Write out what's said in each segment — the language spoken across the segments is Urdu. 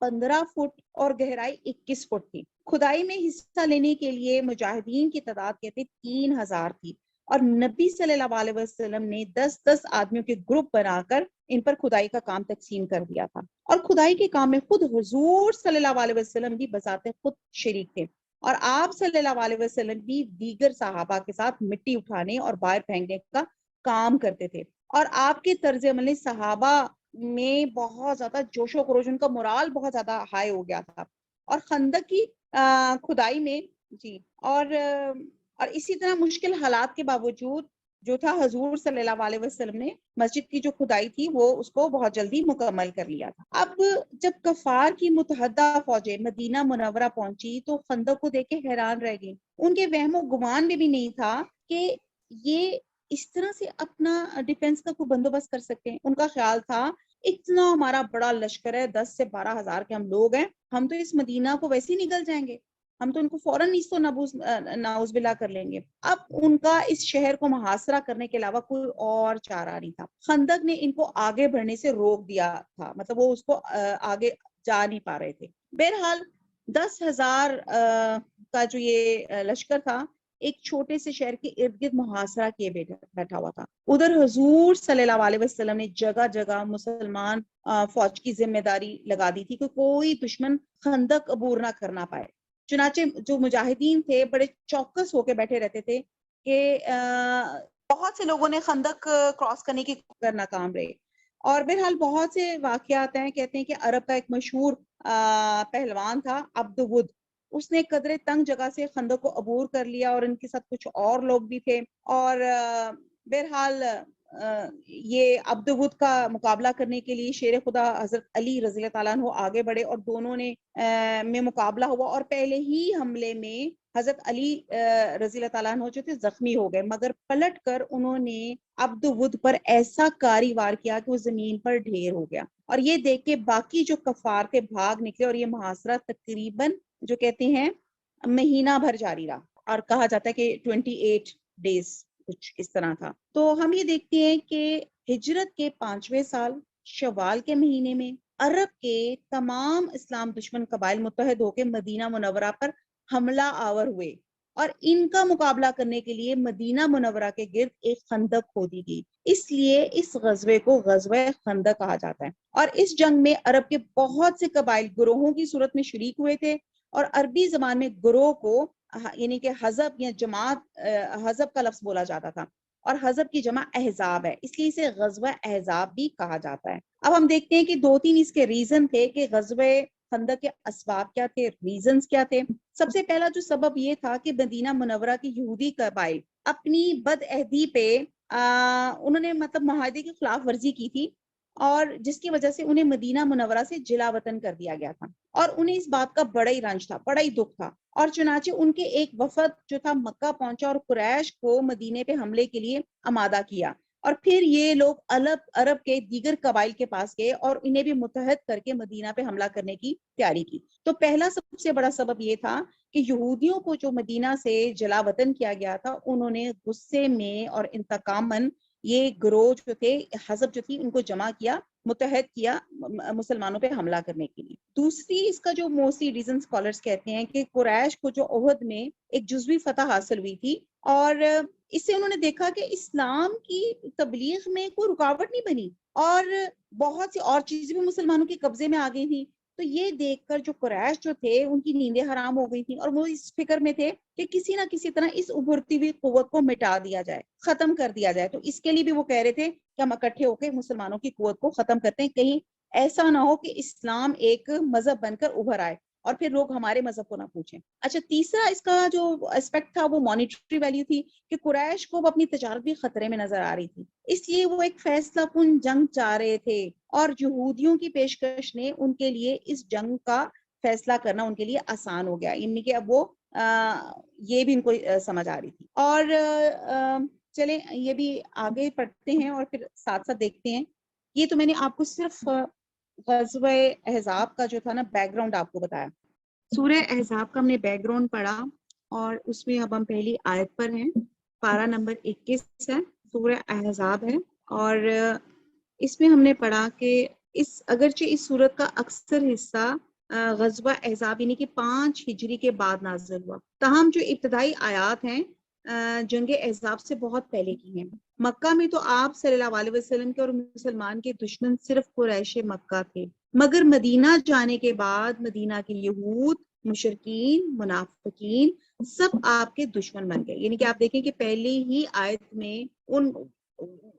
15 فٹ اور گہرائی 21 فٹ تھی۔ کھدائی میں حصہ لینے کے لیے مجاہدین کی تعداد کہتے 3000 تھی، اور نبی صلی اللہ علیہ وسلم نے 10 آدمیوں کے گروپ بنا کر ان پر کھدائی کا کام تقسیم کر دیا تھا، اور کھدائی کے کام میں خود حضور صلی اللہ علیہ وسلم بھی بذات خود شریک تھے، اور آپ صلی اللہ علیہ وسلم بھی دیگر صحابہ کے ساتھ مٹی اٹھانے اور باہر پھینکنے کا کام کرتے تھے، اور آپ کے طرز عمل صحابہ میں بہت زیادہ جوش و خروش، ان کا مورال بہت زیادہ ہائی ہو گیا تھا، اور خندق کی کھدائی میں جی اور اسی طرح مشکل حالات کے باوجود جو تھا حضور صلی اللہ علیہ وسلم نے مسجد کی جو کھدائی تھی وہ اس کو بہت جلدی مکمل کر لیا تھا۔ اب جب کفار کی متحدہ فوجیں مدینہ منورہ پہنچی تو خندق کو دیکھ کے حیران رہ گئی، ان کے وہم و گمان میں بھی نہیں تھا کہ یہ اس طرح سے اپنا ڈیفنس کا کوئی بندوبست کر سکتے ہیں۔ ان کا خیال تھا اتنا ہمارا بڑا لشکر ہے، 10 سے 12 ہزار کے ہم لوگ ہیں، ہم تو اس مدینہ کو ویسے ہی نگل جائیں گے، ہم تو ان کو فوراً نعوذ باللہ کر لیں گے۔ اب ان کا اس شہر کو محاصرہ کرنے کے علاوہ کوئی اور چارہ نہیں تھا۔ خندق نے ان کو آگے بڑھنے سے روک دیا تھا، مطلب وہ اس کو آگے جا نہیں پا رہے تھے۔ بہرحال 10,000 کا جو یہ لشکر تھا ایک چھوٹے سے شہر کے ارد گرد محاصرہ کیے بیٹھا ہوا تھا۔ ادھر حضور صلی اللہ علیہ وسلم نے جگہ جگہ مسلمان فوج کی ذمہ داری لگا دی تھی کہ کوئی دشمن خندق عبور نہ کرنا پائے۔ چنانچہ جو مجاہدین تھے بڑے چوکس ہو کے بیٹھے رہتے تھے کہ بہت سے لوگوں نے خندق کراس کرنے کی ناکام رہے، اور بہرحال بہت سے واقعات ہیں، کہتے ہیں کہ عرب کا ایک مشہور پہلوان تھا عبد ود، اس نے قدرے تنگ جگہ سے خندق کو عبور کر لیا، اور ان کے ساتھ کچھ اور لوگ بھی تھے، اور بہرحال یہ عبد ود کا مقابلہ کرنے کے لیے شیر خدا حضرت علی رضی اللہ تعالیٰ عنہ آگے بڑھے، اور دونوں نے میں مقابلہ ہوا، اور پہلے ہی حملے میں حضرت علی رضی اللہ تعالیٰ عنہ جو تھے زخمی ہو گئے، مگر پلٹ کر انہوں نے عبد ود پر ایسا کاری وار کیا کہ وہ زمین پر ڈھیر ہو گیا، اور یہ دیکھ کے باقی جو کفار تھے بھاگ نکلے، اور یہ محاصرہ تقریباً جو کہتے ہیں مہینہ بھر جاری رہا، اور کہا جاتا ہے کہ 28 ڈیز کچھ اس طرح تھا۔ تو ہم یہ دیکھتے ہیں کہ ہجرت کے 5ویں سال شوال کے مہینے میں عرب کے تمام اسلام دشمن قبائل متحد ہو کے مدینہ منورہ پر حملہ آور ہوئے، اور ان کا مقابلہ کرنے کے لیے مدینہ منورہ کے گرد ایک خندق کھودی گئی، اس لیے اس غزوے کو غزوہ خندق کہا جاتا ہے۔ اور اس جنگ میں عرب کے بہت سے قبائل گروہوں کی صورت میں شریک ہوئے تھے، اور عربی زبان میں گروہ کو یعنی کہ حزب یا جماعت، حزب کا لفظ بولا جاتا تھا، اور حزب کی جمع احزاب ہے، اس لیے اسے غزوہ احزاب بھی کہا جاتا ہے۔ اب ہم دیکھتے ہیں کہ 2-3 اس کے ریزن تھے کہ غزوہ خندق کے اسباب کیا تھے، ریزنز کیا تھے۔ سب سے پہلا جو سبب یہ تھا کہ مدینہ منورہ کی یہودی قبائل اپنی بد عہدی پہ انہوں نے مطلب معاہدے کی خلاف ورزی کی تھی، اور جس کی وجہ سے انہیں مدینہ منورہ سے جلا وطن کر دیا گیا تھا، اور انہیں اس بات کا بڑا ہی رنج تھا، بڑا ہی دکھ تھا، اور چنانچہ ان کے ایک وفد جو تھا مکہ پہنچا اور قریش کو مدینے پہ حملے کے لیے آمادہ کیا، اور پھر یہ لوگ عرب کے دیگر قبائل کے پاس گئے اور انہیں بھی متحد کر کے مدینہ پہ حملہ کرنے کی تیاری کی۔ تو پہلا سب سے بڑا سبب یہ تھا کہ یہودیوں کو جو مدینہ سے جلا وطن کیا گیا تھا، انہوں نے غصے میں اور انتقاماً یہ گروہ جو تھے، حزب جو تھی، ان کو جمع کیا، متحد کیا مسلمانوں پہ حملہ کرنے کے لیے۔ دوسری اس کا جو موسٹلی ریزن اسکالرز کہتے ہیں کہ قریش کو جو احد میں ایک جزوی فتح حاصل ہوئی تھی، اور اس سے انہوں نے دیکھا کہ اسلام کی تبلیغ میں کوئی رکاوٹ نہیں بنی، اور بہت سی اور چیزیں بھی مسلمانوں کے قبضے میں آ گئی تھیں، تو یہ دیکھ کر جو قریش جو تھے ان کی نیندیں حرام ہو گئی تھیں، اور وہ اس فکر میں تھے کہ کسی نہ کسی طرح اس ابھرتی ہوئی قوت کو مٹا دیا جائے، ختم کر دیا جائے۔ تو اس کے لیے بھی وہ کہہ رہے تھے کہ ہم اکٹھے ہو کے مسلمانوں کی قوت کو ختم کرتے ہیں، کہیں ایسا نہ ہو کہ اسلام ایک مذہب بن کر ابھر آئے اور پھر لوگ ہمارے مذہب کو نہ پوچھیں۔ اچھا، تیسرا اس کا جو اسپیکٹ تھا وہ مانیٹری ویلیو تھی کہ قریش کو اپنی تجارت بھی خطرے میں نظر آ رہی تھی، اس لیے وہ ایک فیصلہ کن جنگ چاہ رہے تھے، اور یہودیوں کی پیشکش نے ان کے لیے اس جنگ کا فیصلہ کرنا ان کے لیے آسان ہو گیا، یعنی کہ اب وہ یہ بھی ان کو سمجھ آ رہی تھی۔ اور چلیں یہ بھی آگے پڑھتے ہیں اور پھر ساتھ ساتھ دیکھتے ہیں۔ یہ تو میں نے آپ کو صرف غزوہ احزاب کا جو تھا نا بیک گراؤنڈ آپ کو بتایا۔ سورہ احزاب کا ہم نے بیک گراؤنڈ پڑھا، اور اس میں اب ہم پہلی آیت پر ہیں، پارہ نمبر 21 ہے، سورہ احزاب ہے، اور اس میں ہم نے پڑھا کہ اگرچہ اس سورت کا اکثر حصہ غزوہ احزاب یعنی کہ 5 ہجری کے بعد نازل ہوا. تاہم جو ابتدائی آیات ہیں جنگ احزاب سے بہت پہلے کی ہیں. مکہ میں تو آپ صلی اللہ علیہ وسلم کے اور مسلمان کے دشمن صرف قریش مکہ تھے، مگر مدینہ جانے کے بعد مدینہ کے یہود، مشرکین، منافقین سب آپ کے دشمن بن گئے. یعنی کہ آپ دیکھیں کہ پہلے ہی آیت میں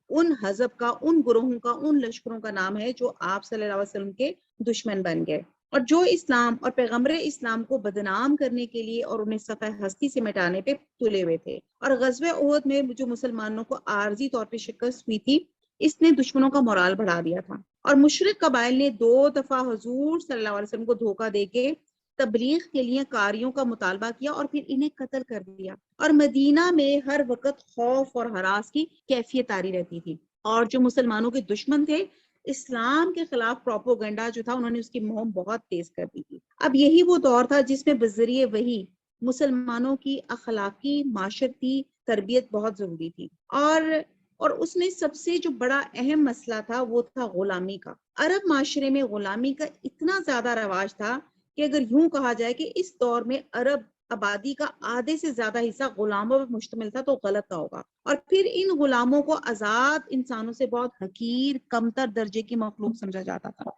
ان حزب کا، ان گروہوں کا، ان لشکروں کا نام ہے جو آپ صلی اللہ علیہ وسلم کے دشمن بن گئے اور جو اسلام اور پیغمبر اسلام کو بدنام کرنے کے لیے اور انہیں صفحہ ہستی سے مٹانے پہ تلے ہوئے تھے. اور غزوہ احد میں جو مسلمانوں کو عارضی طور پہ شکست ہوئی تھی، اس نے دشمنوں کا مورال بڑھا دیا تھا اور مشرک قبائل نے 2 دفعہ حضور صلی اللہ علیہ وسلم کو دھوکہ دے کے تبلیغ کے لیے کاریوں کا مطالبہ کیا اور پھر انہیں قتل کر دیا. اور مدینہ میں ہر وقت خوف اور ہراس کی کیفیت طاری رہتی تھی اور جو مسلمانوں کے دشمن تھے، اسلام کے خلاف پروپوگنڈا جو تھا، انہوں نے اس کی مہم بہت تیز کر دی تھی. اب یہی وہ دور تھا جس میں بذریعہ وحی مسلمانوں کی اخلاقی معاشرتی تربیت بہت ضروری تھی اور اس میں سب سے جو بڑا اہم مسئلہ تھا وہ تھا غلامی کا. عرب معاشرے میں غلامی کا اتنا زیادہ رواج تھا کہ اگر یوں کہا جائے کہ اس دور میں عرب آبادی کا آدھے سے زیادہ حصہ غلاموں پر مشتمل تھا تو غلط نہ ہوگا. اور پھر ان غلاموں کو آزاد انسانوں سے بہت حقیر، کمتر درجے کی مخلوق سمجھا جاتا تھا.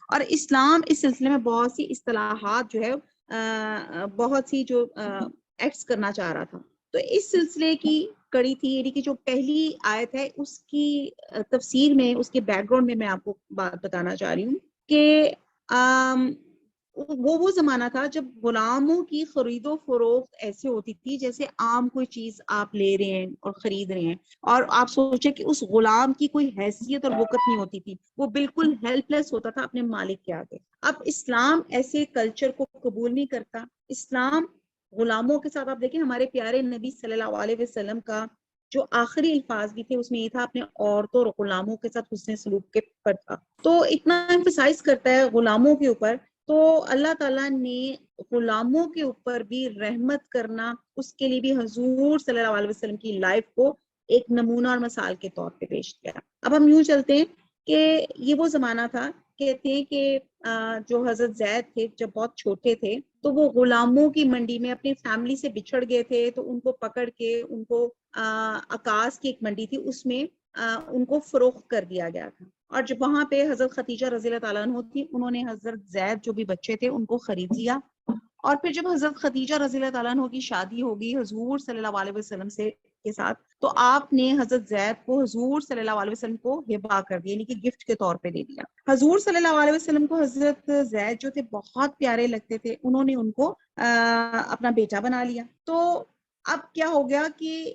اور اسلام اس سلسلے میں بہت سی اصطلاحات جو ہے بہت سی جو ایکٹس کرنا چاہ رہا تھا. تو اس سلسلے کی کڑی تھی، یعنی کہ جو پہلی آیت ہے اس کی تفسیر میں، اس کے بیک گراؤنڈ میں میں آپ کو بات بتانا چاہ رہی ہوں کہ وہ زمانہ تھا جب غلاموں کی خرید و فروخت ایسے ہوتی تھی جیسے عام کوئی چیز آپ لے رہے ہیں اور خرید رہے ہیں، اور آپ سوچیں کہ اس غلام کی کوئی حیثیت اور وقت نہیں ہوتی تھی، وہ بالکل ہیلپ لیس ہوتا تھا اپنے مالک کے آگے. اب اسلام ایسے کلچر کو قبول نہیں کرتا. اسلام غلاموں کے ساتھ، آپ دیکھیں ہمارے پیارے نبی صلی اللہ علیہ وسلم کا جو آخری الفاظ بھی تھے اس میں یہ تھا اپنے عورتوں اور غلاموں کے ساتھ حسن سلوک کے پر تھا. تو اتنا ایمفسائز کرتا ہے غلاموں کے اوپر. تو اللہ تعالیٰ نے غلاموں کے اوپر بھی رحمت کرنا، اس کے لیے بھی حضور صلی اللہ علیہ وسلم کی لائف کو ایک نمونہ اور مثال کے طور پہ پیش کیا. اب ہم یوں چلتے ہیں کہ یہ وہ زمانہ تھا، کہتے ہیں کہ جو حضرت زید تھے جب بہت چھوٹے تھے تو وہ غلاموں کی منڈی میں اپنی فیملی سے بچھڑ گئے تھے، تو ان کو پکڑ کے ان کو عکاظ کی ایک منڈی تھی اس میں ان کو فروخت کر دیا گیا تھا. اور جب وہاں پہ حضرت خدیجہ رضی اللہ تعالیٰ عنہ تھی، انہوں نے حضرت زید جو بھی بچے تھے ان کو خرید لیا. اور پھر جب حضرت خدیجہ رضی اللہ تعالیٰ عنہ کی شادی ہوگی حضور صلی اللہ علیہ وسلم سے کے ساتھ، تو آپ نے حضرت زید کو حضور صلی اللہ علیہ وسلم کو ہبا کر دیا، یعنی کہ گفٹ کے طور پہ دے دیا. حضور صلی اللہ علیہ وسلم کو حضرت زید جو تھے بہت پیارے لگتے تھے، انہوں نے ان کو اپنا بیٹا بنا لیا. تو اب کیا ہو گیا کہ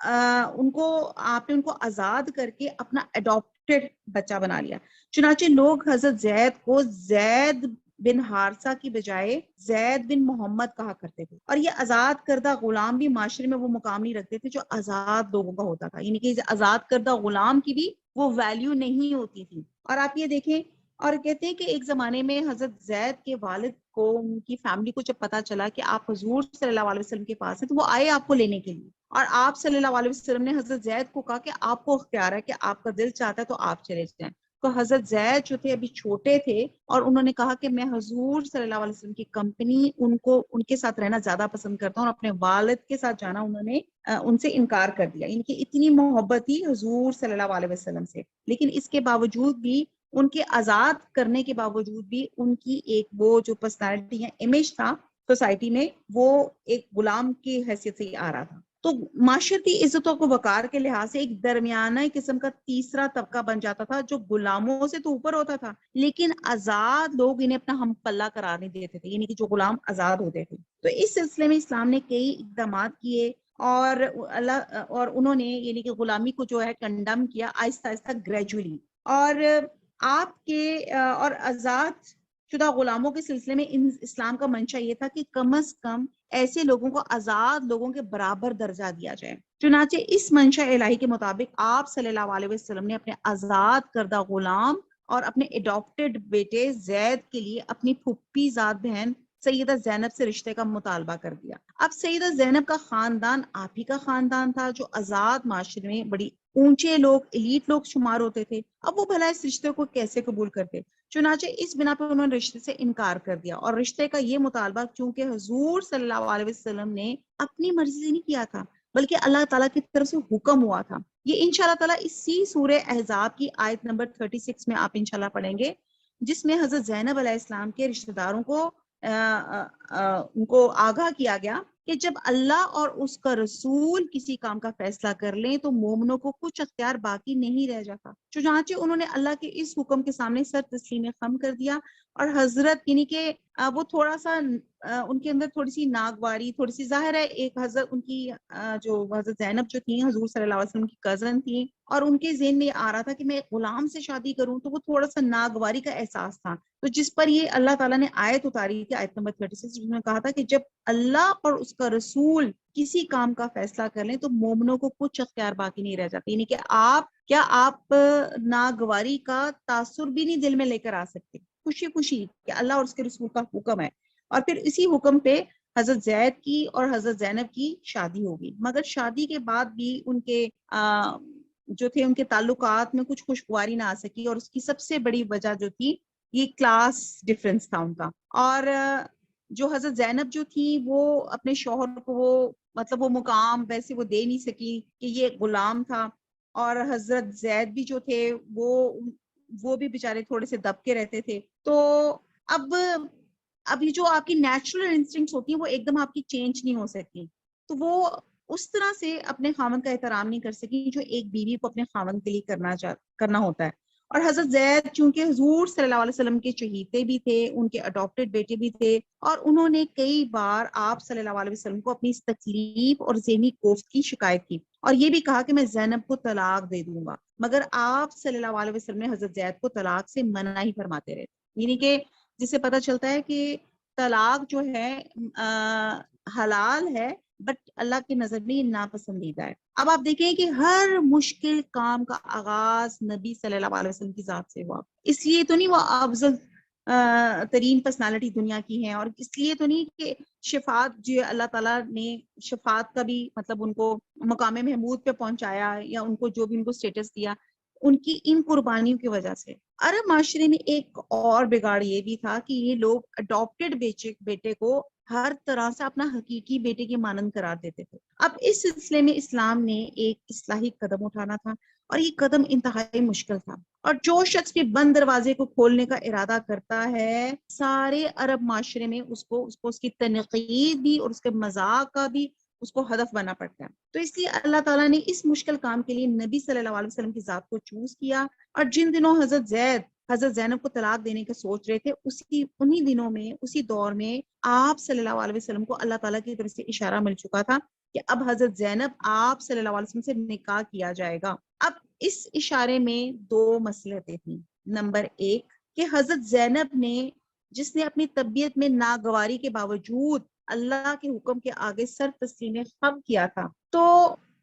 آپ نے ان کو آزاد کر کے اپنا اڈاپٹڈ بچہ بنا لیا. چنانچہ لوگ حضرت زید کو زید بن حارثہ کی بجائے زید بن محمد کہا کرتے تھے. اور یہ آزاد کردہ غلام بھی معاشرے میں وہ مقام نہیں رکھتے تھے جو آزاد لوگوں کا ہوتا تھا، یعنی کہ آزاد کردہ غلام کی بھی وہ ویلیو نہیں ہوتی تھی. اور آپ یہ دیکھیں، اور کہتے ہیں کہ ایک زمانے میں حضرت زید کے والد کو، ان کی فیملی کو جب پتا چلا کہ آپ حضور صلی اللہ علیہ وسلم کے پاس ہیں تو وہ آئے آپ کو لینے کے لیے. اور آپ صلی اللہ علیہ وسلم نے حضرت زید کو کہا کہ آپ کو اختیار ہے کہ آپ کا دل چاہتا ہے تو آپ چلے جائیں. تو حضرت زید جو تھے ابھی چھوٹے تھے اور انہوں نے کہا کہ میں حضور صلی اللہ علیہ وسلم کی کمپنی، ان کے ساتھ رہنا زیادہ پسند کرتا ہوں، اور اپنے والد کے ساتھ جانا انہوں نے ان سے انکار کر دیا. ان کی اتنی محبت تھی حضور صلی اللہ علیہ وسلم سے. لیکن اس کے باوجود بھی، ان کے آزاد کرنے کے باوجود بھی، ان کی ایک وہ جو پرسنالٹی ہے، امیج تھا سوسائٹی میں، وہ ایک غلام کی حیثیت سے ہی آ رہا تھا. تو معاشرتی عزتوں کو وقار کے لحاظ سے ایک درمیانہ قسم کا تیسرا طبقہ بن جاتا تھا جو غلاموں سے تو اوپر ہوتا تھا، لیکن آزاد لوگ انہیں اپنا ہم پلہ قرار نہیں دیتے تھے، یعنی کہ جو غلام آزاد ہوتے تھے. تو اس سلسلے میں اسلام نے کئی اقدامات کیے اور انہوں نے یعنی کہ غلامی کو جو ہے کنڈم کیا آہستہ آہستہ گریجولی. اور آپ کے اور آزاد شدہ غلاموں کے سلسلے میں اسلام کا منشا یہ تھا کہ کم از کم ایسے لوگوں کو آزاد لوگوں کے برابر درجہ دیا جائے. چنانچہ اس منشا الہی کے مطابق آپ صلی اللہ علیہ وسلم نے اپنے آزاد کردہ غلام اور اپنے اڈاپٹڈ بیٹے زید کے لیے اپنی پھپھی زاد بہن سیدہ زینب سے رشتے کا مطالبہ کر دیا. اب سیدہ زینب کا خاندان آپ ہی کا خاندان تھا جو آزاد معاشرے میں بڑی اونچے لوگ، ایلیٹ لوگ شمار ہوتے تھے. اب وہ بھلا اس رشتے کو کیسے قبول کرتے؟ چنانچہ اس بنا پہ انہوں نے رشتے سے انکار کر دیا، اور رشتے کا یہ مطالبہ چونکہ حضور صلی اللہ علیہ وسلم نے اپنی مرضی سے نہیں کیا تھا بلکہ اللہ تعالیٰ کی طرف سے حکم ہوا تھا۔ یہ انشاءاللہ تعالیٰ اسی سورہ احزاب کی آیت نمبر 36 میں آپ انشاءاللہ پڑھیں گے، جس میں حضرت زینب علیہ السلام کے رشتہ داروں کو ان کو آگاہ کیا گیا کہ جب اللہ اور اس کا رسول کسی کام کا فیصلہ کر لیں تو مومنوں کو کچھ اختیار باقی نہیں رہ جاتا۔ چنانچہ انہوں نے اللہ کے اس حکم کے سامنے سر تسلیم خم کر دیا، اور حضرت یعنی کہ وہ تھوڑا سا ان کے اندر تھوڑی سی ناگواری، تھوڑی سی ظاہر ہے، ایک حضرت ان کی جو حضرت زینب جو تھیں حضور صلی اللہ علیہ وسلم کی کزن تھیں، اور ان کے ذہن میں یہ آ رہا تھا کہ میں ایک غلام سے شادی کروں، تو وہ تھوڑا سا ناگواری کا احساس تھا، تو جس پر یہ اللہ تعالیٰ نے آیت اتاری تھی، آیت نمبر 36، جس میں کہا تھا کہ جب اللہ اور اس کا رسول کسی کام کا فیصلہ کر لیں تو مومنوں کو کچھ اختیار باقی نہیں رہ جاتے، یعنی کہ آپ ناگواری کا تاثر بھی نہیں دل میں لے کر آ سکتے، خوشی خوشی کہ اللہ اور اس کے رسول کا حکم ہے۔ اور پھر اسی حکم پہ حضرت زید کی اور حضرت زینب کی شادی ہوگی، مگر شادی کے بعد بھی ان کے جو تھے ان کے تعلقات میں کچھ خوشگواری نہ آ سکی، اور اس کی سب سے بڑی وجہ جو تھی یہ کلاس ڈفرنس تھا ان کا۔ اور جو حضرت زینب جو تھی وہ اپنے شوہر کو وہ مقام ویسے وہ دے نہیں سکی کہ یہ غلام تھا، اور حضرت زید بھی جو تھے وہ بھی بیچارے تھوڑے سے دب کے رہتے تھے۔ تو ابھی جو آپ کی نیچرل انسٹنکٹس ہوتی ہیں وہ ایک دم آپ کی چینج نہیں ہو سکتی، تو وہ اس طرح سے اپنے خاوند کا احترام نہیں کر سکی جو ایک بیوی کو اپنے خاوند کے لیے کرنا ہوتا ہے۔ اور حضرت زید چونکہ حضور صلی اللہ علیہ وسلم کے چہیتے بھی تھے، ان کے اڈاپٹڈ بیٹے بھی تھے، اور انہوں نے کئی بار آپ صلی اللہ علیہ وسلم کو اپنی اس تکلیف اور ذہنی کوفت کی شکایت کی، اور یہ بھی کہا کہ میں زینب کو طلاق دے دوں گا، مگر آپ صلی اللہ علیہ وسلم نے حضرت زید کو طلاق سے منع ہی فرماتے رہے، یعنی کہ جس سے پتہ چلتا ہے کہ طلاق جو ہے حلال ہے، بٹ اللہ کی نظر میں یہ ناپسندیدہ ہے۔ اب آپ دیکھیں کہ ہر مشکل کام کا آغاز نبی صلی اللہ علیہ وسلم کی ذات سے ہوا، اس لیے تو نہیں وہ افضل ترین پرسنالٹی دنیا کی ہیں، اور اس لیے تو نہیں کہ شفاعت جو اللہ تعالیٰ نے شفاعت کا بھی مطلب ان کو مقام محمود پہ پہنچایا، یا ان کو جو بھی ان کو سٹیٹس دیا ان کی ان قربانیوں کی وجہ سے۔ عرب معاشرے میں ایک اور بگاڑ یہ بھی تھا کہ یہ لوگ اڈاپٹڈ بیٹے کو ہر طرح سے اپنا حقیقی بیٹے کی مانند قرار دیتے تھے۔ اب اس سلسلے میں اسلام نے ایک اصلاحی قدم اٹھانا تھا، اور یہ قدم انتہائی مشکل تھا، اور جو شخص بھی بند دروازے کو کھولنے کا ارادہ کرتا ہے سارے عرب معاشرے میں اس کی تنقید بھی اور اس کے مذاق کا بھی اس کو ہدف بنا پڑتا ہے۔ تو اس لیے اللہ تعالیٰ نے اس مشکل کام کے لیے نبی صلی اللہ علیہ وسلم کی ذات کو چوز کیا، اور جن دنوں حضرت زینب کو طلاق دینے کا سوچ رہے تھے، انہی دنوں میں اسی دور میں آپ صلی اللہ علیہ وسلم کو اللہ تعالیٰ کی طرف سے اشارہ مل چکا تھا کہ اب حضرت زینب آپ صلی اللہ علیہ وسلم سے نکاح کیا جائے گا۔ اب اس اشارے میں دو مصلحتیں تھیں۔ نمبر ایک کہ حضرت زینب نے جس نے اپنی طبیعت میں ناگواری کے باوجود اللہ کے حکم کے آگے سر تسلیم خم کیا تھا، تو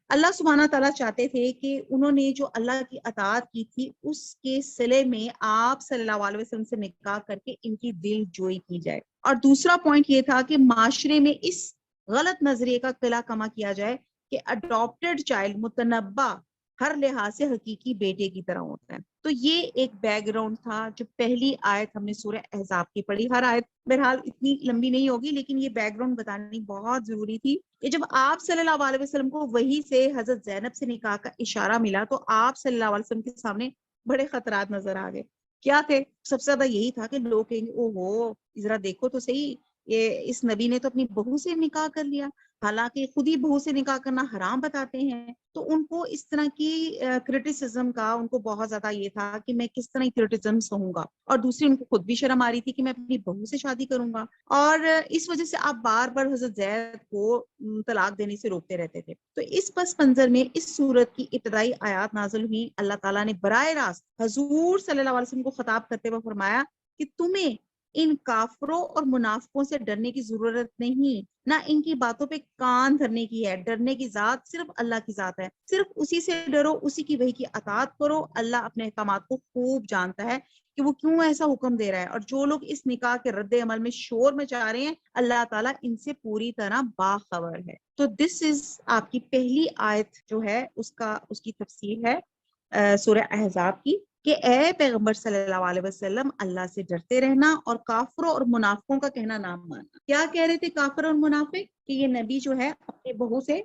اللہ سبحانہ تعالیٰ چاہتے تھے کہ انہوں نے جو اللہ کی اطاعت کی تھی اس کے صلے میں آپ صلی اللہ علیہ وسلم سے نکاح کر کے ان کی دل جوئی کی جائے۔ اور دوسرا پوائنٹ یہ تھا کہ معاشرے میں اس غلط نظریے کا قلع کما کیا جائے کہ اڈاپٹڈ چائلڈ متنبع ہر لحاظ سے حقیقی بیٹے کی طرح ہوتا ہے۔ تو یہ ایک بیک گراؤنڈ تھا جو پہلی آیت ہم نے سورہ احزاب کی پڑھی۔ ہر آیت بہرحال اتنی لمبی نہیں ہوگی، لیکن یہ بیک گراؤنڈ بتانی بہت ضروری تھی کہ جب آپ صلی اللہ علیہ وسلم کو وحی سے حضرت زینب سے نکاح کا اشارہ ملا تو آپ صلی اللہ علیہ وسلم کے سامنے بڑے خطرات نظر آ گئے۔ کیا تھے؟ سب سے زیادہ یہی تھا کہ لوگ کہیں گے او ہو ذرا دیکھو تو صحیح، یہ اس نبی نے تو اپنی بہو سے نکاح کر لیا، حالانکہ خود ہی بہو سے نکاح کرنا حرام بتاتے ہیں۔ تو ان کو اس طرح کی کرٹیسزم کا ان کو بہت زیادہ یہ تھا کہ میں کس طرح کرٹیسزم سہوں گا، اور دوسری ان کو خود بھی شرم آ رہی تھی کہ میں اپنی بہو سے شادی کروں گا، اور اس وجہ سے آپ بار بار حضرت زید کو طلاق دینے سے روکتے رہتے تھے۔ تو اس پس منظر میں اس سورت کی ابتدائی آیات نازل ہوئی، اللہ تعالیٰ نے براہ راست حضور صلی اللہ علیہ وسلم کو خطاب کرتے ہوئے فرمایا کہ تمہیں ان کافروں اور منافقوں سے ڈرنے کی ضرورت نہیں، نہ ان کی باتوں پہ کان دھرنے کی ہے، ڈرنے کی ذات صرف اللہ کی ذات ہے، صرف اسی سے ڈرو، اسی کی وحی کی اطاعت کرو، اللہ اپنے احکامات کو خوب جانتا ہے کہ وہ کیوں ایسا حکم دے رہا ہے، اور جو لوگ اس نکاح کے رد عمل میں شور مچا رہے ہیں اللہ تعالیٰ ان سے پوری طرح باخبر ہے۔ تو دس از آپ کی پہلی آیت جو ہے اس کی تفسیر ہے سورہ احزاب کی۔ کہ اے پیغمبر صلی اللہ علیہ وسلم اللہ سے ڈرتے رہنا اور کافروں اور منافقوں کا کہنا نہ ماننا. کیا کہہ رہے تھے کافر اور منافق؟ کہ یہ نبی جو ہے اپنی بہو سے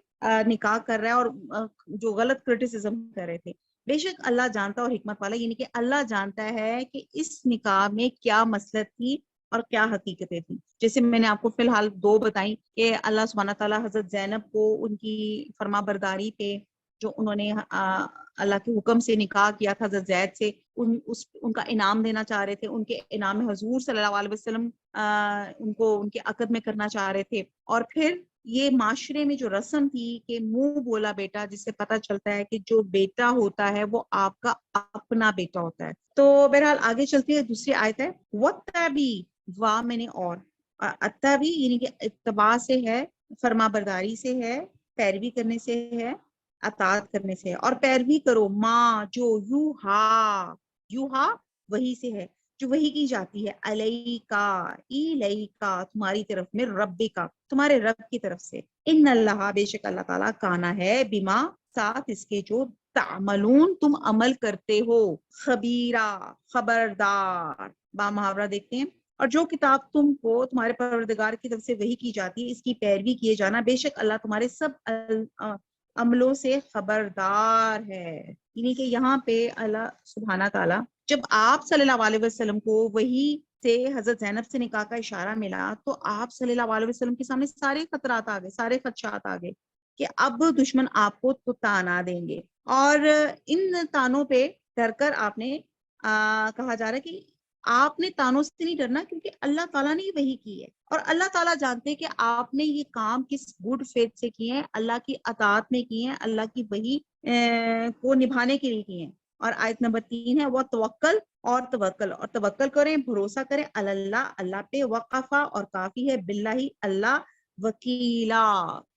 نکاح کر رہا ہے اور جو غلط کرٹیسزم کر رہے تھے. بے شک اللہ جانتا اور حکمت والا، یعنی کہ اللہ جانتا ہے کہ اس نکاح میں کیا مصلحت تھی اور کیا حقیقتیں تھیں. جیسے میں نے آپ کو فی الحال 2 بتائیں کہ اللہ سبحانہ تعالیٰ حضرت زینب کو ان کی فرما برداری پہ جو انہوں نے اللہ کے حکم سے نکاح کیا تھا حضرت زید سے، ان کا انعام دینا چاہ رہے تھے. ان کے انعام میں حضور صلی اللہ علیہ وسلم ان کو ان کے عقد میں کرنا چاہ رہے تھے. اور پھر یہ معاشرے میں جو رسم تھی کہ منہ بولا بیٹا، جس سے پتہ چلتا ہے کہ جو بیٹا ہوتا ہے وہ آپ کا اپنا بیٹا ہوتا ہے. تو بہرحال آگے چلتی ہے، دوسری آیت ہے وَاتَّبِی، وا میں نے اور اتبی یعنی کہ اتباع سے ہے، فرما برداری سے ہے، پیروی کرنے سے ہے، اطاعت کرنے سے ہے. اور پیروی کرو ماں جو یوہا وہی سے ہے جو وہی کی جاتی ہے، الیکا تمہاری طرف میں، ربکا تمہارے رب کی طرف سے. ان اللہ بے شک اللہ تعالیٰ کانا ہے، بما ساتھ اس کے جو تعملون تم عمل کرتے ہو، خبیرہ خبردار. با محاورہ دیکھتے ہیں. اور جو کتاب تم کو تمہارے پروردگار کی طرف سے وحی کی جاتی ہے اس کی پیروی کیے جانا، بے شک اللہ تمہارے سب عملوں سے خبردار ہے. یعنی کہ یہاں پہ اللہ سبحانہ تعالیٰ جب آپ صلی اللہ علیہ وسلم کو وہی سے حضرت زینب سے نکاح کا اشارہ ملا تو آپ صلی اللہ علیہ وسلم کے سامنے سارے خطرات آ گئے، سارے خدشات آ گئے کہ اب دشمن آپ کو تو تانا دیں گے. اور ان تانوں پہ ڈر کر آپ نے کہا جا رہا ہے کہ آپ نے تانوں سے نہیں ڈرنا کیونکہ اللہ تعالیٰ نے وہی کی ہے، اور اللہ تعالیٰ جانتے ہیں کہ آپ نے یہ کام کس گڈ فیتھ سے کیے ہیں، اللہ کی اطاعت میں کیے ہیں، اللہ کی وحی کو نبھانے کے لیے کیے ہیں. اور آیت نمبر 3 ہے وہ توکل، اور توکل کریں، بھروسہ کریں اللہ اللہ پہ، وقفا اور کافی ہے، باللہ اللہ وکیلا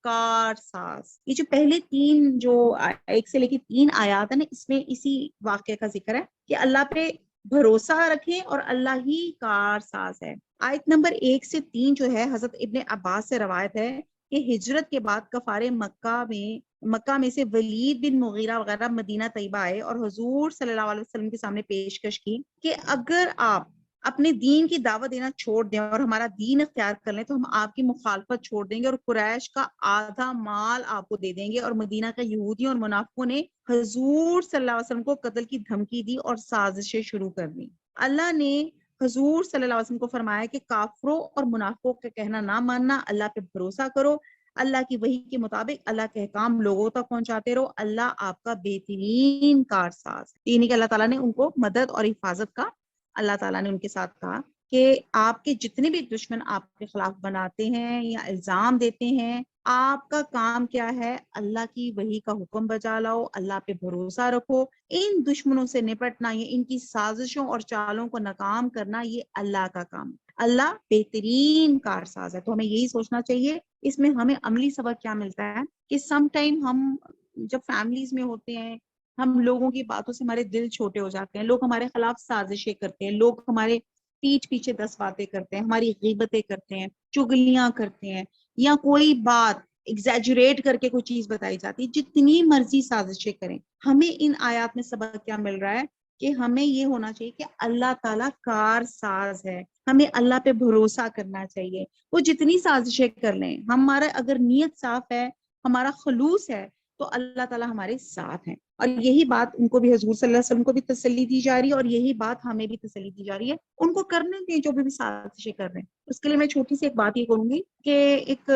کارساز. یہ جو پہلے 3 جو 1 سے لے کے 3 آیات ہیں نا، اس میں اسی واقعے کا ذکر ہے کہ اللہ پہ بھروسہ رکھیں اور اللہ ہی کارساز ہے. آیت نمبر 1 سے 3 جو ہے حضرت ابن عباس سے روایت ہے کہ ہجرت کے بعد کفار مکہ میں سے ولید بن مغیرہ وغیرہ مدینہ طیبہ آئے اور حضور صلی اللہ علیہ وسلم کے سامنے پیشکش کی کہ اگر آپ اپنے دین کی دعوت دینا چھوڑ دیں اور ہمارا دین اختیار کر لیں تو ہم آپ کی مخالفت چھوڑ دیں گے اور قریش کا آدھا مال آپ کو دے دیں گے. اور مدینہ کا یہودیوں اور منافقوں نے حضور صلی اللہ علیہ وسلم کو قتل کی دھمکی دی اور سازشیں شروع کر دی. اللہ نے حضور صلی اللہ علیہ وسلم کو فرمایا کہ کافروں اور منافقوں کا کہنا نہ ماننا، اللہ پہ بھروسہ کرو، اللہ کی وحی کے مطابق اللہ کے احکام لوگوں تک پہنچاتے رہو، اللہ آپ کا بہترین کارساز. یعنی کہ اللہ تعالیٰ نے ان کو مدد اور حفاظت کا اللہ تعالیٰ نے ان کے ساتھ کہا کہ آپ کے جتنے بھی دشمن آپ کے خلاف بناتے ہیں یا الزام دیتے ہیں، آپ کا کام کیا ہے؟ اللہ کی وحی کا حکم بجا لاؤ، اللہ پہ بھروسہ رکھو. ان دشمنوں سے نپٹنا، یہ ان کی سازشوں اور چالوں کو ناکام کرنا، یہ اللہ کا کام ہے. اللہ بہترین کارساز ہے. تو ہمیں یہی سوچنا چاہیے. اس میں ہمیں عملی سبق کیا ملتا ہے کہ سم ٹائم ہم جب فیملیز میں ہوتے ہیں، ہم لوگوں کی باتوں سے ہمارے دل چھوٹے ہو جاتے ہیں، لوگ ہمارے خلاف سازشیں کرتے ہیں، لوگ ہمارے پیٹھ پیچھے 10 باتیں کرتے ہیں، ہماری غیبتیں کرتے ہیں، چغلیاں کرتے ہیں، یا کوئی بات ایگزیجریٹ کر کے کوئی چیز بتائی جاتی ہے. جتنی مرضی سازشیں کریں، ہمیں ان آیات میں سبق کیا مل رہا ہے کہ ہمیں یہ ہونا چاہیے کہ اللہ تعالیٰ کارساز ہے، ہمیں اللہ پہ بھروسہ کرنا چاہیے. وہ جتنی سازشیں کر لیں، ہمارا اگر نیت صاف ہے، ہمارا خلوص ہے، تو اللہ تعالیٰ ہمارے ساتھ ہیں. اور یہی بات ان کو بھی حضور صلی اللہ علیہ وسلم کو بھی تسلی دی جا رہی ہے، اور یہی بات ہمیں بھی تسلی دی جا رہی ہے. ان کو کرنے دیں جو بھی سازشیں کر رہے ہیں. اس کے لیے میں چھوٹی سی ایک بات یہ کروں گی کہ ایک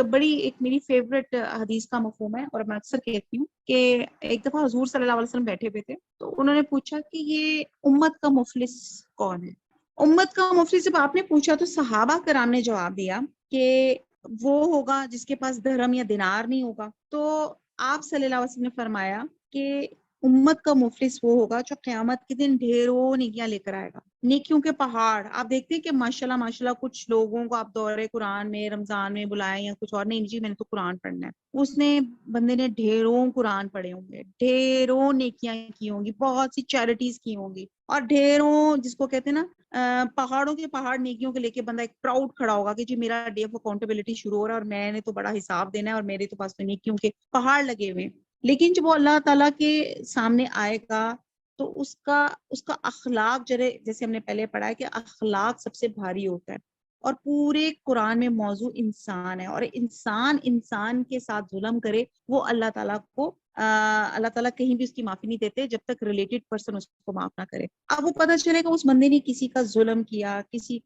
میری فیوریٹ حدیث کا مفہوم ہے، اور میں اکثر کہتی ہوں کہ ایک دفعہ حضور صلی اللہ علیہ وسلم بیٹھے ہوئے تھے تو انہوں نے پوچھا کہ یہ امت کا مفلس کون ہے؟ امت کا مفلس جب آپ نے پوچھا تو صحابہ کرام نے جواب دیا کہ وہ ہوگا جس کے پاس درہم یا دینار نہیں ہوگا. تو آپ صلی اللہ علیہ وسلم نے فرمایا کہ امت کا مفلس وہ ہوگا جو قیامت کے دن ڈھیروں نیکیاں لے کر آئے گا، نیکیوں کے پہاڑ. آپ دیکھتے ہیں کہ ماشاءاللہ کچھ لوگوں کو آپ دورے قرآن میں رمضان میں بلائیں یا کچھ اور، نہیں جی میں نے تو قرآن پڑھنا ہے. اس نے بندے نے ڈھیروں قرآن پڑھے ہوں گے، ڈھیروں نیکیاں کی ہوں گی، بہت سی چیریٹیز کی ہوں گی، اور ڈھیروں جس کو کہتے ہیں نا پہاڑوں کے پہاڑ نیکیوں کے لے کے بندہ ایک پراؤڈ کھڑا ہوگا کہ جی میرا ڈے آف اکاؤنٹیبلٹی شروع ہو رہا ہے اور میں نے تو بڑا حساب دینا ہے اور میرے تو پاس تو نیکیوں کے پہاڑ لگے ہوئے. لیکن جب وہ اللہ تعالیٰ کے سامنے آئے گا تو اس کا اخلاق جیسے ہم نے پہلے پڑھا ہے کہ اخلاق سب سے بھاری ہوتا ہے، اور پورے قرآن میں موضوع انسان ہے، اور انسان کے ساتھ ظلم کرے وہ اللہ تعالیٰ کو اللہ تعالیٰ کہیں بھی اس کی معافی نہیں دیتے جب تک ریلیٹڈ پرسن اس کو معاف نہ کرے۔ اب وہ پتہ چلے گا اس بندے نے کسی کا ظلم کیا، کسی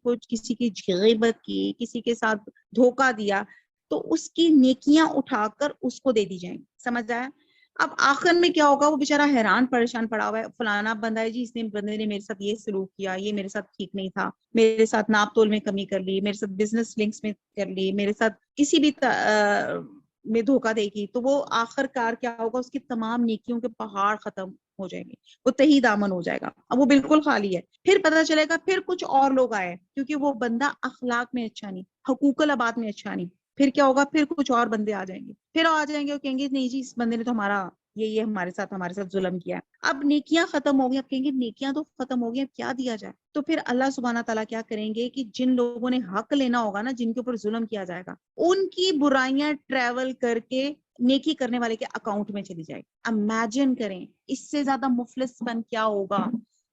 کی غیبت کی، کسی کے ساتھ دھوکہ دیا، تو اس کی نیکیاں اٹھا کر اس کو دے دی جائیں گی، سمجھ آیا؟ اب آخر میں کیا ہوگا، وہ بیچارہ حیران پریشان پڑا ہوا ہے، فلانا بندہ ہے جی، اس بندے نے میرے ساتھ یہ سلوک کیا، یہ میرے ساتھ ٹھیک نہیں تھا، میرے ساتھ ناپ تول میں کمی کر لی، میرے ساتھ بزنس لنکس میں کر لی، میرے ساتھ کسی بھی میں دھوکہ دے گی، تو وہ آخر کار کیا ہوگا، اس کی تمام نیکیوں کے پہاڑ ختم ہو جائیں گے، وہ تہی دامن ہو جائے گا، اب وہ بالکل خالی ہے۔ پھر پتہ چلے گا پھر کچھ اور لوگ آئے، کیونکہ وہ بندہ اخلاق میں اچھا نہیں، حقوق العباد میں اچھا نہیں، پھر کیا ہوگا، پھر کچھ اور بندے آ جائیں گے اور کہیں گے نہیں جی، اس بندے نے تو یہ ہمارے ساتھ ظلم کیا ہے۔ اب نیکیاں ختم ہو گئی، اب کہیں گے نیکیاں تو ختم ہو گئی، اب کیا دیا جائے؟ تو پھر اللہ سبحانہ تعالیٰ کیا کریں گے کہ جن لوگوں نے حق لینا ہوگا نا، جن کے اوپر ظلم کیا جائے گا، ان کی برائیاں ٹریول کر کے نیکی کرنے والے کے اکاؤنٹ میں چلی جائے گی۔ امیجن کریں اس سے زیادہ مفلس پن کیا ہوگا،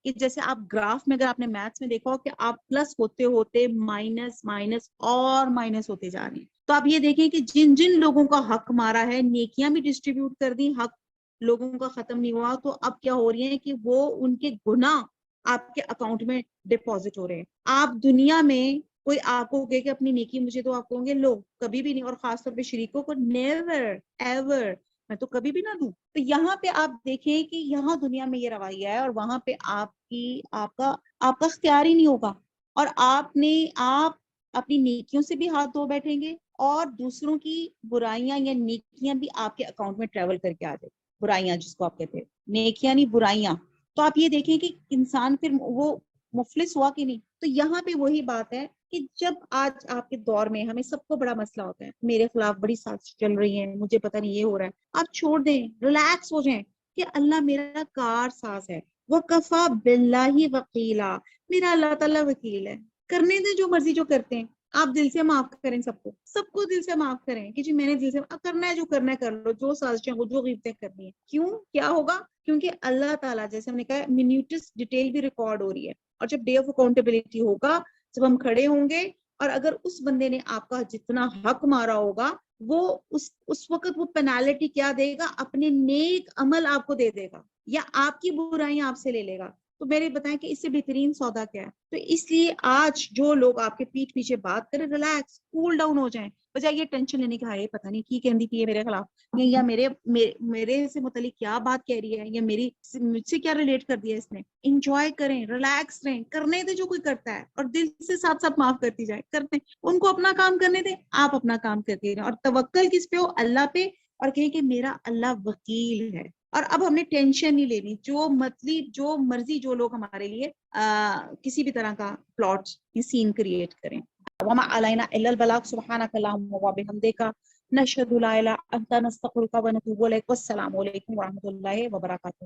کہ جیسے آپ گراف میں، اگر آپ نے میتھس میں دیکھا ہو کہ آپ پلس ہوتے ہوتے مائنس اور مائنس ہوتے جا رہے ہیں، تو آپ یہ دیکھیں کہ جن جن لوگوں کا حق مارا ہے، نیکیاں بھی ڈسٹریبیوٹ کر دی، حق لوگوں کا ختم نہیں ہوا، تو اب کیا ہو رہی ہے کہ وہ ان کے گناہ آپ کے اکاؤنٹ میں ڈپازٹ ہو رہے ہیں۔ آپ دنیا میں کوئی آپ کو کہ اپنی نیکی مجھے تو آپ کہیں گے لو، کبھی بھی نہیں، اور خاص طور پہ شریکوں کو نیور ایور، میں تو کبھی بھی نہ دوں۔ تو یہاں پہ آپ دیکھیں کہ یہاں دنیا میں یہ رویہ ہے، اور وہاں پہ آپ کا اختیار ہی نہیں ہوگا، اور آپ اپنی نیکیوں سے بھی ہاتھ دھو بیٹھیں گے، اور دوسروں کی برائیاں یا نیکیاں بھی آپ کے اکاؤنٹ میں ٹریول کر کے آ جائے، برائیاں جس کو آپ کہتے ہیں، نیکیاں نہیں برائیاں۔ تو آپ یہ دیکھیں کہ انسان پھر وہ مفلس ہوا کہ نہیں۔ تو یہاں پہ وہی بات ہے کہ جب آج آپ کے دور میں ہمیں سب کو بڑا مسئلہ ہوتا ہے، میرے خلاف بڑی سازش چل رہی ہے، مجھے پتہ نہیں یہ ہو رہا ہے، آپ چھوڑ دیں، ریلیکس ہو جائیں کہ اللہ میرا کار ساز ہے، وَكَفَى بِاللَّهِ وَكِيلًا، میرا اللہ تعالیٰ وکیل ہے، کرنے دیں جو مرضی جو کرتے ہیں، آپ دل سے معاف کریں، سب کو دل سے معاف کریں کہ جی میں نے دل سے کرنا ہے، جو کرنا ہے کر لو، جو سازشیں ہو، جو غیبتیں کرنی ہے، کیوں کیا ہوگا، کیونکہ اللہ تعالیٰ جیسے ہم نے کہا منیوٹس ڈیٹیل بھی ریکارڈ ہو رہی ہے، اور جب ڈے آف اکاؤنٹیبلٹی ہوگا، جب ہم کھڑے ہوں گے، اور اگر اس بندے نے آپ کا جتنا حق مارا ہوگا، وہ اس وقت وہ پینالٹی کیا دے گا، اپنے نیک عمل آپ کو دے دے گا، یا آپ کی برائیاں آپ سے لے لے گا۔ تو میرے بتائیں کہ اس سے بہترین سودا کیا ہے؟ تو اس لیے آج جو لوگ آپ کے پیٹھ پیچھے بات کریں، ریلیکس، کول ڈاؤن ہو جائیں، بجائے یہ ٹینشن لینے کا ہے پتہ نہیں کی کہندی پی ہے میرے خلاف، یا میرے سے متعلق کیا بات کہہ رہی ہے، یا مجھ سے کیا ریلیٹ کر دیا اس نے۔ انجوائے کریں، ریلیکس رہیں، کرنے دیں جو کوئی کرتا ہے، اور دل سے ساتھ ساتھ معاف کرتی جائے، کرتے ہیں ان کو اپنا کام کرنے دیں، آپ اپنا کام کرتے رہیں، اور توکل کس پہ ہو؟ اللہ پہ، اور کہیں کہ میرا اللہ وکیل ہے۔ اور اب ہم نے ٹینشن نہیں لینی، جو مرضی جو لوگ ہمارے لیے کسی بھی طرح کا پلاٹ سین کریٹ کریں۔ وما علینا الا البلاغ، سبحانک اللہم وبحمدک، نشہد لا الہ الا انت، نستغفرک ونتوب الیک۔ والسلام علیکم ورحمۃ اللہ وبرکاتہ۔